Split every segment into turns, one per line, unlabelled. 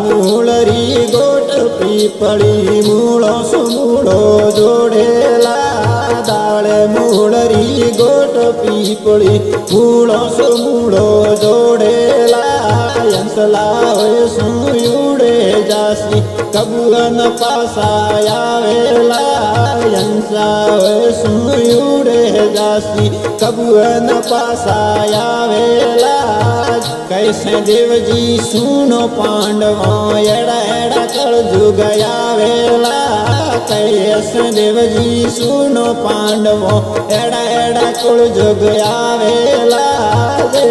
મૂળરી got પીપળી મૂળો સુમૂળો જોડેલા દાળે મૂળરી got પીપળી મૂળો સુમૂળો જોડેલા યંસલા હોય સુયુડે જાસી કબુઅન પાસા આવેલા યંસા હોય સુયુડે જાસી કબુઅન પાસા આવેલા कैसे देवजी सुनो पांडवा एड़ा एड़ा कल जुग आवेला कैसे देवजी सुनो पांडवा एड़ा एड़ा कल जुग आवेला रे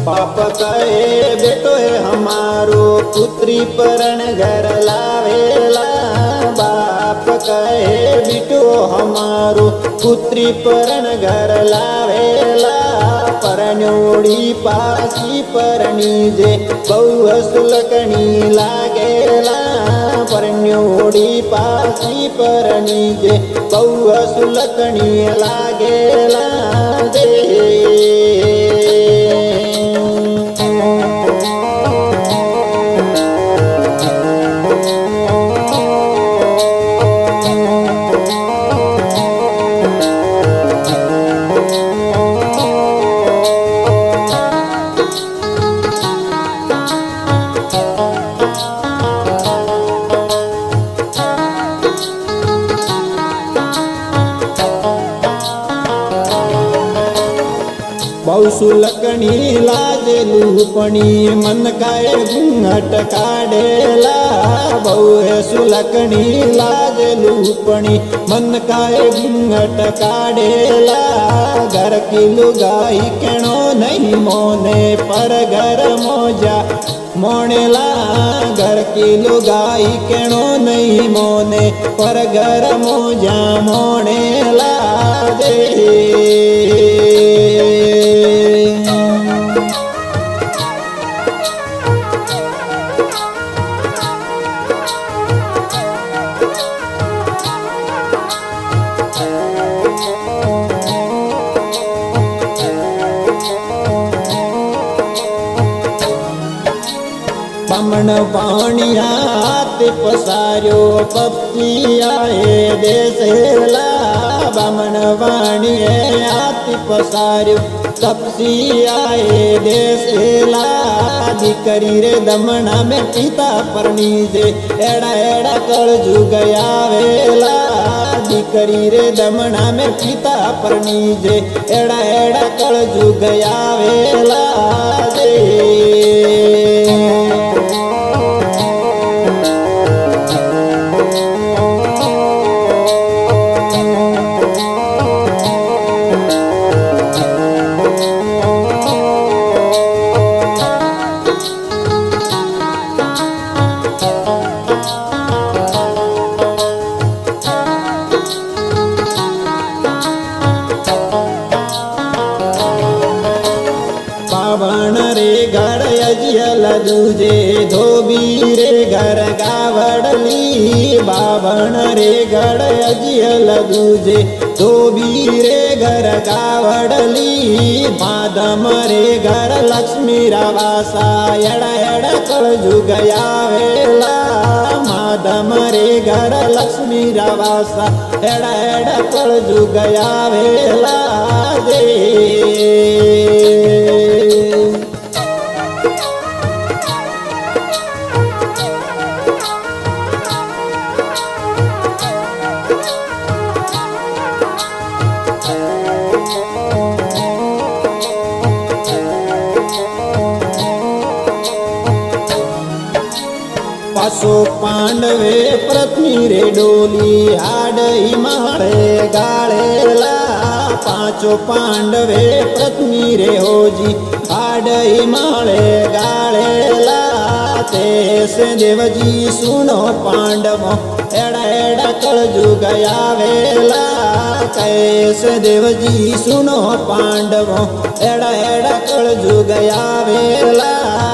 बाप कहे बेटो है हमारो पुत्री परण घर लावेला बाप कहे बेटो हमारो पुत्री परण घर लावेला परण्योड़ी पासी परणी जे बहु सुलकणी लागेला परण्योड़ी पासी परणी जे बहु सुलकणी लागेला दे बहु सुलकणी लाजेलूपणी मन काय घूंघट काढेला बहु सुलकणी लाजेलूपणी मन काय घूंघट काढेला घर की लुगाई केणो नहीं मोने पर घर मोजा मोनेला घर की लुगाई केणो नहीं मोने पर घर मोजा मोनेला दे बामण वाणिया हाथ पसार्यो पक्षी आए देसेला बामण वाणिये हाथ पसार्यो तपसी आए देसेला दीकरी रे दमणा में पिता परणी जे एड़ा एड़ा कल जुग आवेला दीकरी रे दमणा में पिता परणी जे एड़ा एड़ा कल जुग आवेला जे बावण रे घर अजियल दूजे धोबी रे घर गावड़ली बावण रे घर अजियल दूजे धोबी रे घर गावड़ली माधम रे घर लक्ष्मी रावासा एड़ा एड़ा कल जुग आवेला माधम रे घर लक्ष्मी रावासा एड़ा एड़ा कल जुग आवेला दे 500 પાંડવે પ્રથમી રે ડોલી હાડઈ માળે ગાળેલા 500 પાંડવે પ્રથમી રે હોજી હાડઈ માળે ગાળેલા તેસ દેવજી સુનો પાંડવો એડા એડા કળજુગ આવેલા કૈસ દેવજી સુનો પાંડવો એડા એડા કળજુગ આવેલા